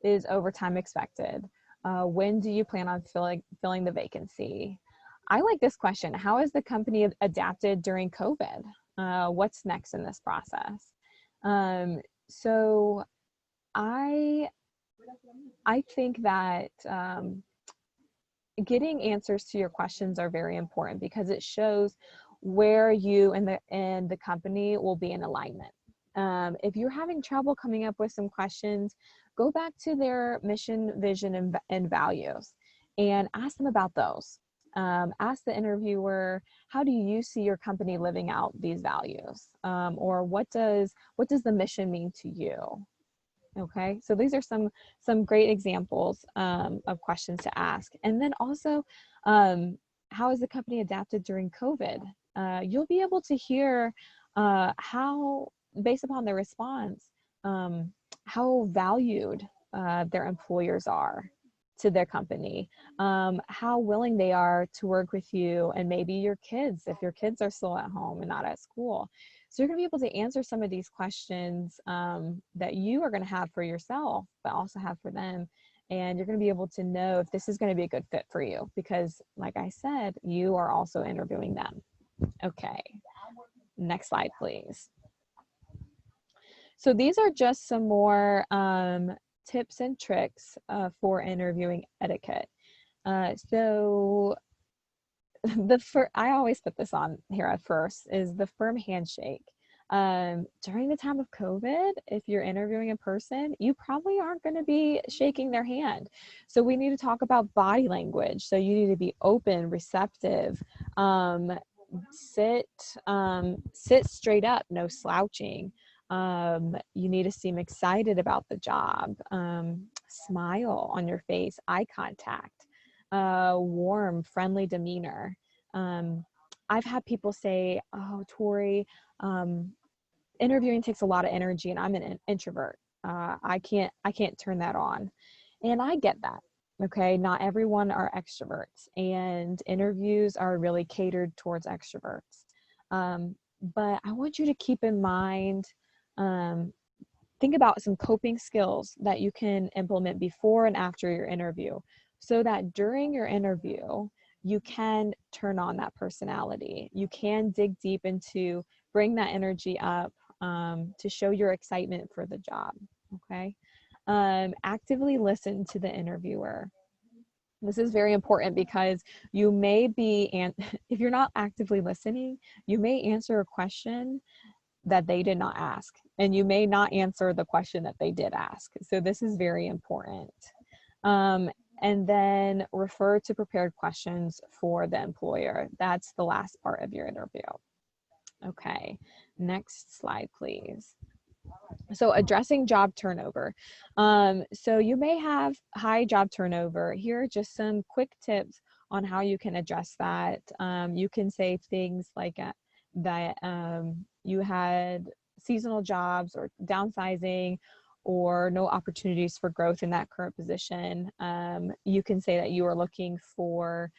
Is overtime expected? When do you plan on filling the vacancy? I like this question. How has the company adapted during COVID? What's next in this process? So I think that getting answers to your questions are very important because it shows where you and the company will be in alignment. If you're having trouble coming up with some questions, go back to their mission, vision, and values and ask them about those. Ask the interviewer, how do you see your company living out these values? Or what does the mission mean to you? Okay, so these are some great examples of questions to ask. And then also, how has the company adapted during COVID? You'll be able to hear how, based upon their response, how valued their employers are to their company, how willing they are to work with you and maybe your kids, if your kids are still at home and not at school. So you're going to be able to answer some of these questions that you are going to have for yourself, but also have for them. And you're going to be able to know if this is going to be a good fit for you because, like I said, you are also interviewing them. Okay, next slide, please. So these are just some more tips and tricks for interviewing etiquette. So I always put this on here at first, is the firm handshake. During the time of COVID, if you're interviewing in person, you probably aren't going to be shaking their hand. So we need to talk about body language. So you need to be open, receptive, sit straight up, no slouching. You need to seem excited about the job, smile on your face, eye contact, warm, friendly demeanor. I've had people say, oh, Tori, interviewing takes a lot of energy and I'm an introvert. I can't turn that on. And I get that. Okay. Not everyone are extroverts and interviews are really catered towards extroverts. But I want you to keep in mind, think about some coping skills that you can implement before and after your interview so that during your interview, you can turn on that personality. You can dig deep into, bring that energy up to show your excitement for the job, okay? Actively listen to the interviewer. This is very important because you may be, and if you're not actively listening, you may answer a question that they did not ask, and you may not answer the question that they did ask. So this is very important. And then refer to prepared questions for the employer. That's the last part of your interview. Okay, next slide, please. So addressing job turnover. So you may have high job turnover. Here are just some quick tips on how you can address that. You can say things like that you had seasonal jobs or downsizing or no opportunities for growth in that current position. You can say that you are looking for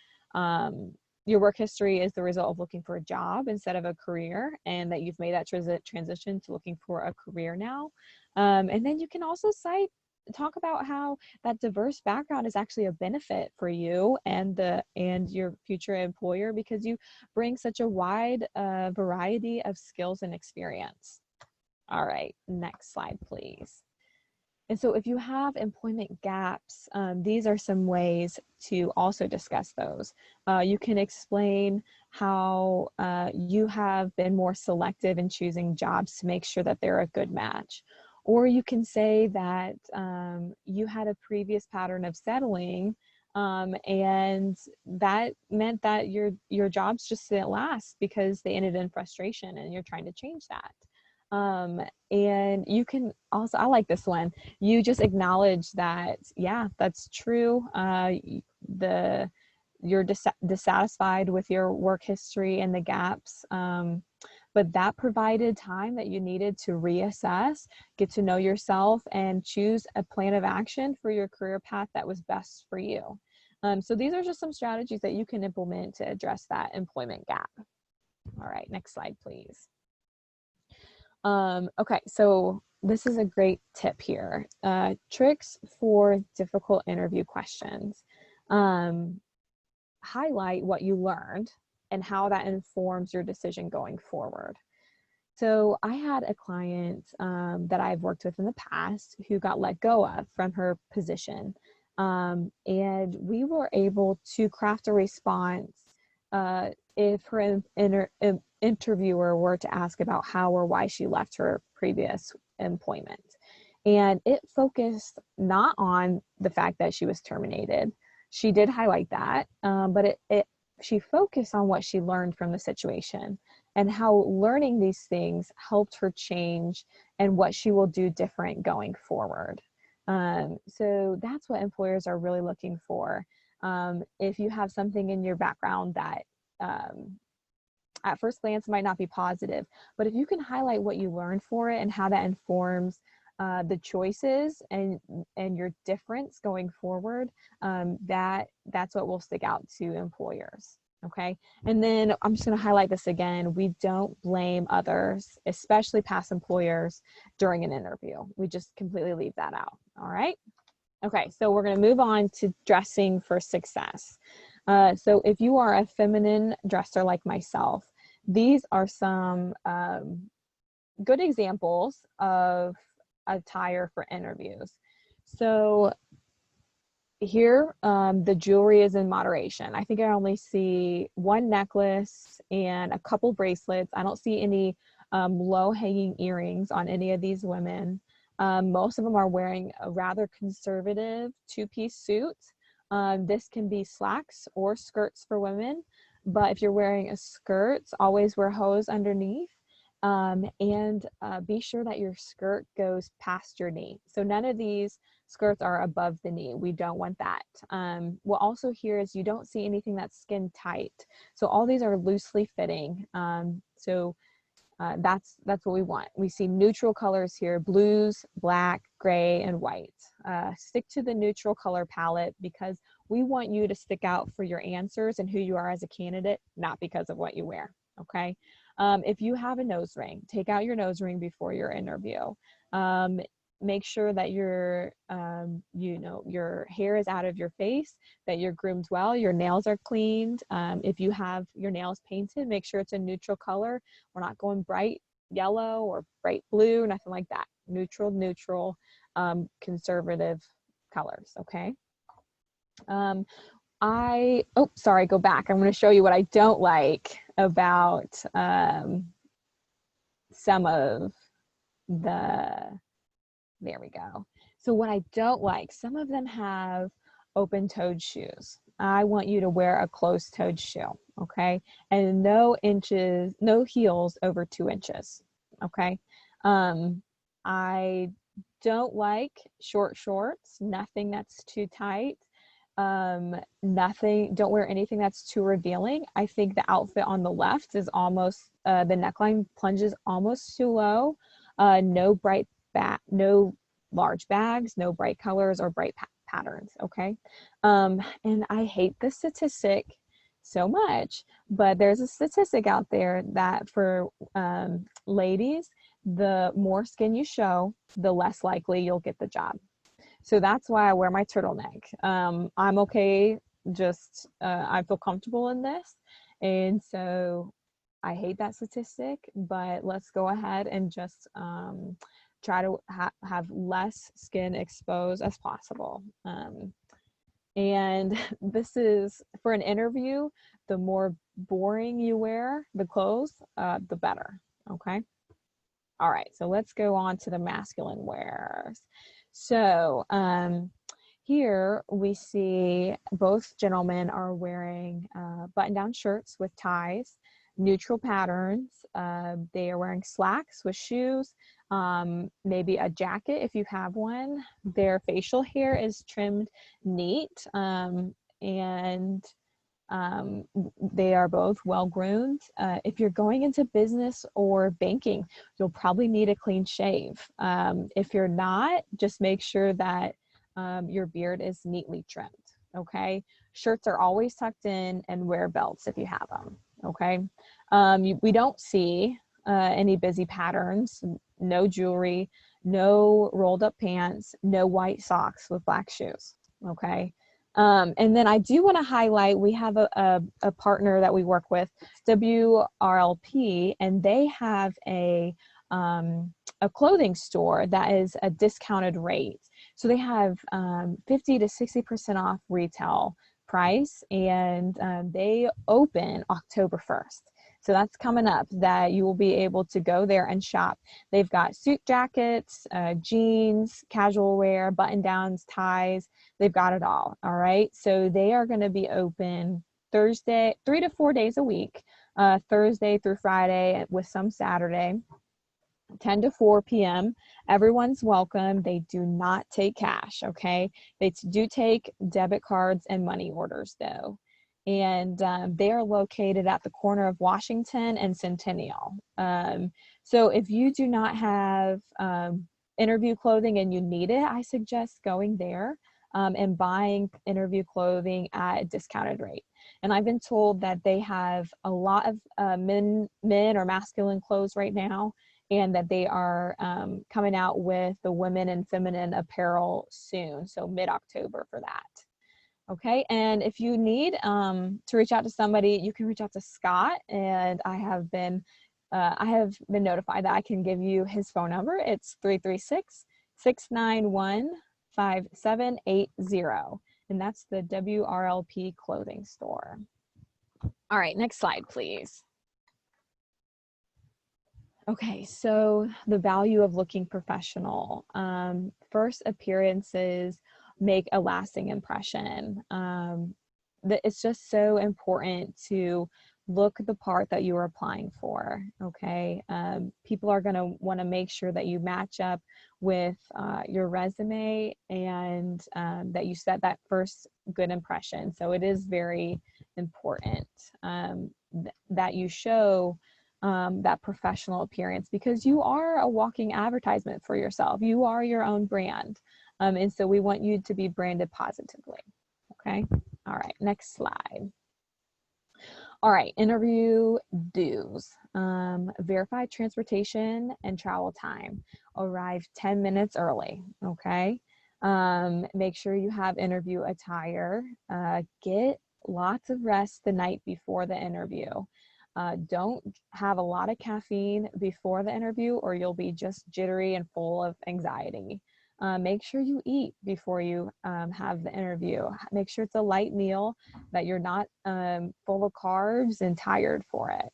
your work history is the result of looking for a job instead of a career, and that you've made that transition to looking for a career now. And then you can also talk about how that diverse background is actually a benefit for you and your future employer, because you bring such a wide variety of skills and experience. All right, next slide, please. And so if you have employment gaps, these are some ways to also discuss those. You can explain how you have been more selective in choosing jobs to make sure that they're a good match. Or you can say that you had a previous pattern of settling, and that meant that your jobs just didn't last because they ended in frustration, and you're trying to change that. And you can also, I like this one, you just acknowledge that, yeah, that's true. You're dissatisfied with your work history and the gaps, but that provided time that you needed to reassess, get to know yourself, and choose a plan of action for your career path that was best for you. So these are just some strategies that you can implement to address that employment gap. All right, next slide, please. Okay, so this is a great tip here. Tricks for difficult interview questions. Highlight what you learned and how that informs your decision going forward. So I had a client that I've worked with in the past who got let go of from her position. And we were able to craft a response if her interviewer were to ask about how or why she left her previous employment. And it focused not on the fact that she was terminated. She did highlight that, but she focused on what she learned from the situation and how learning these things helped her change and what she will do different going forward. So that's what employers are really looking for. If you have something in your background that at first glance might not be positive, but if you can highlight what you learned for it and how that informs the choices and your difference going forward, that's what will stick out to employers. Okay, and then I'm just going to highlight this again. We don't blame others, especially past employers, during an interview. We just completely leave that out. All right. Okay, so we're going to move on to dressing for success. So if you are a feminine dresser like myself, these are some good examples of attire for interviews. So here, the jewelry is in moderation. I think I only see one necklace and a couple bracelets. I don't see any low-hanging earrings on any of these women. Most of them are wearing a rather conservative two-piece suit. This can be slacks or skirts for women, but if you're wearing a skirt, always wear hose underneath. And be sure that your skirt goes past your knee. So none of these skirts are above the knee. We don't want that. What also here is you don't see anything that's skin tight. So all these are loosely fitting. That's what we want. We see neutral colors here: blues, black, gray, and white. Stick to the neutral color palette because we want you to stick out for your answers and who you are as a candidate, not because of what you wear. Okay. If you have a nose ring, take out your nose ring before your interview. Make sure that your hair is out of your face, that you're groomed well, your nails are cleaned. If you have your nails painted, make sure it's a neutral color. We're not going bright yellow or bright blue, nothing like that. Neutral, conservative colors, okay? Go back. I'm going to show you what I don't like about some of there we go. So what I don't like, some of them have open-toed shoes. I want you to wear a closed-toed shoe, okay? And no heels over 2 inches, okay? I don't like short shorts, nothing that's too tight. Don't wear anything that's too revealing. I think the outfit on the left is almost, the neckline plunges almost too low. No large bags, no bright colors or bright patterns, okay? And I hate this statistic. so much. But there's a statistic out there that for ladies, the more skin you show, the less likely you'll get the job. So that's why I wear my turtleneck. I'm okay, just I feel comfortable in this. And so I hate that statistic, but let's go ahead and just try to have less skin exposed as possible. And this is for an interview, the more boring you wear the clothes, the better, okay? All right, so let's go on to the masculine wears. So here we see both gentlemen are wearing button-down shirts with ties, neutral patterns. They are wearing slacks with shoes, maybe a jacket if you have one. Their facial hair is trimmed neat, and they are both well-groomed. If you're going into business or banking, you'll probably need a clean shave. If you're not, just make sure that your beard is neatly trimmed, okay? Shirts are always tucked in, and wear belts if you have them, okay? We don't see any busy patterns, no jewelry, no rolled up pants, no white socks with black shoes, okay? And then I do want to highlight, we have a partner that we work with, WRLP, and they have a clothing store that is a discounted rate. So they have 50 to 60% off retail price, and they open October 1st. So that's coming up, that you will be able to go there and shop. They've got suit jackets, jeans, casual wear, button downs, ties. They've got it all right? So they are going to be open Thursday, 3 to 4 days a week, Thursday through Friday with some Saturday, 10 to 4 p.m. Everyone's welcome. They do not take cash, okay? They do take debit cards and money orders though. And they are located at the corner of Washington and Centennial. So if you do not have interview clothing and you need it, I suggest going there and buying interview clothing at a discounted rate. And I've been told that they have a lot of men or masculine clothes right now, and that they are coming out with the women and feminine apparel soon, so mid-October for that. Okay, and if you need to reach out to somebody, you can reach out to Scott, and I have been notified that I can give you his phone number. It's 336-691-5780, and that's the WRLP clothing store. All right, next slide, please. Okay, so the value of looking professional. First appearances make a lasting impression. It's just so important to look the part that you are applying for, okay? People are gonna wanna make sure that you match up with your resume, and that you set that first good impression. So it is very important that you show that professional appearance, because you are a walking advertisement for yourself. You are your own brand. And so we want you to be branded positively, okay? All right, next slide. All right, interview dues. Verify transportation and travel time. Arrive 10 minutes early, okay? Make sure you have interview attire. Get lots of rest the night before the interview. Don't have a lot of caffeine before the interview, or you'll be just jittery and full of anxiety. Make sure you eat before you have the interview. Make sure it's a light meal, that you're not full of carbs and tired for it.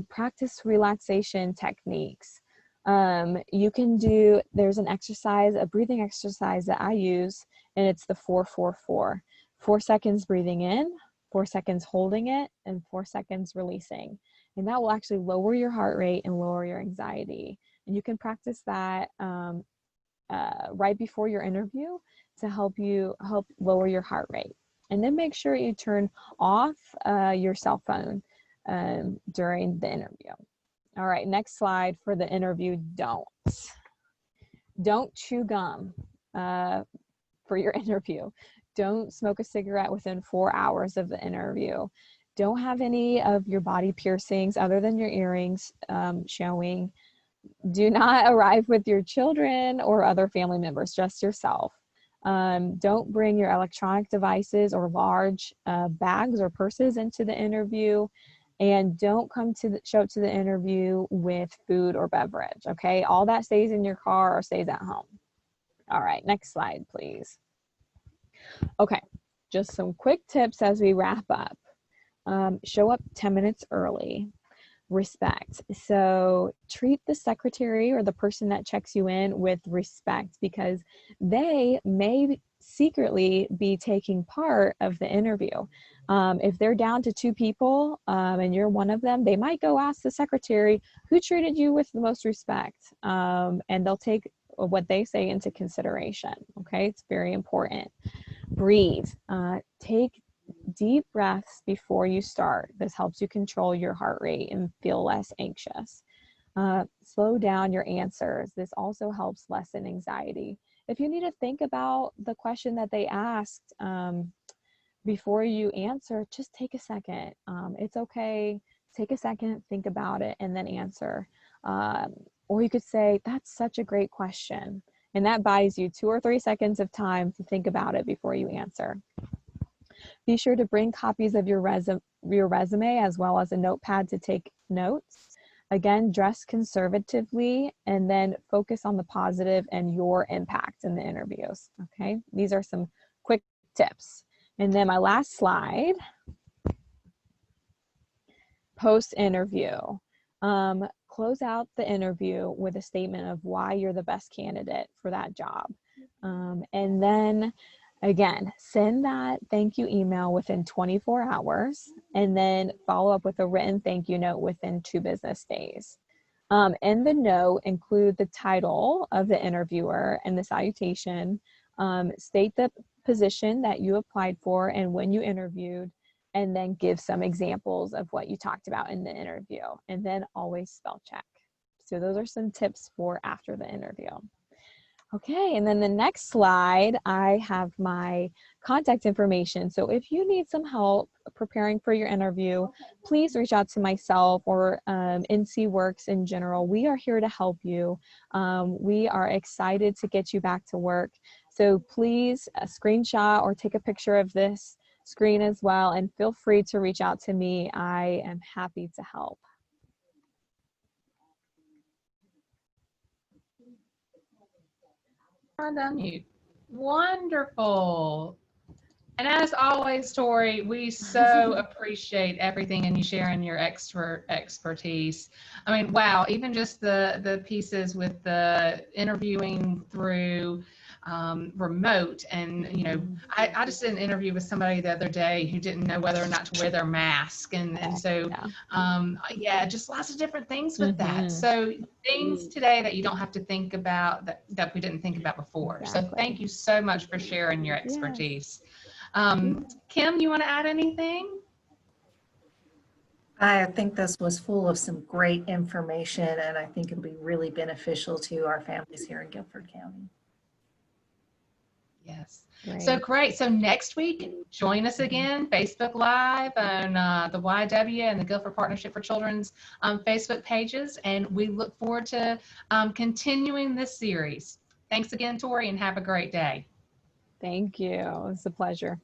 Practice relaxation techniques. You can do, there's an exercise, a breathing exercise that I use, and it's the 4-4-4. 4 seconds breathing in, 4 seconds holding it, and 4 seconds releasing. And that will actually lower your heart rate and lower your anxiety. And you can practice that right before your interview to help lower your heart rate. And then make sure you turn off your cell phone during the interview. All right, next slide for the interview don'ts. Don't chew gum for your interview. Don't smoke a cigarette within 4 hours of the interview. Don't have any of your body piercings other than your earrings showing. Do not arrive with your children or other family members, just yourself. Don't bring your electronic devices or large bags or purses into the interview. And don't show up to the interview with food or beverage, okay? All that stays in your car or stays at home. All right, next slide, please. Okay, just some quick tips as we wrap up. Show up 10 minutes early. Respect. So treat the secretary or the person that checks you in with respect, because they may secretly be taking part of the interview. If they're down to 2 people and you're one of them, they might go ask the secretary who treated you with the most respect, and they'll take what they say into consideration. Okay, it's very important. Breathe. Take deep breaths before you start. This helps you control your heart rate and feel less anxious. Slow down your answers. This also helps lessen anxiety. If you need to think about the question that they asked before you answer, just take a second. It's okay. Take a second, think about it, and then answer. Or you could say, that's such a great question. And that buys you 2 or 3 seconds of time to think about it before you answer. Be sure to bring copies of your resume as well as a notepad to take notes. Again, dress conservatively and then focus on the positive and your impact in the interviews. Okay, these are some quick tips. And then my last slide, post-interview. Close out the interview with a statement of why you're the best candidate for that job. And then again, send that thank you email within 24 hours and then follow up with a written thank you note within 2 business days. In the note, include the title of the interviewer and the salutation. State the position that you applied for and when you interviewed, and then give some examples of what you talked about in the interview, and then always spell check. So those are some tips for after the interview. Okay, and then the next slide, I have my contact information. So if you need some help preparing for your interview, please reach out to myself or NC Works in general. We are here to help you. We are excited to get you back to work. So please screenshot or take a picture of this screen as well, and feel free to reach out to me. I am happy to help. Unmute. Wonderful. And as always, Tori, we so appreciate everything and you sharing your expertise. I mean, wow, even just the pieces with the interviewing through remote. And, you know, I just did an interview with somebody the other day who didn't know whether or not to wear their mask. And so, yeah, just lots of different things with that. So things today that you don't have to think about that we didn't think about before. Exactly. So thank you so much for sharing your expertise. Kim, you want to add anything? I think this was full of some great information, and I think it'll be really beneficial to our families here in Guilford County. Yes. Great. So great. So next week, join us again, Facebook Live on the YW and the Guilford Partnership for Children's Facebook pages. And we look forward to continuing this series. Thanks again, Tori, and have a great day. Thank you. It's a pleasure.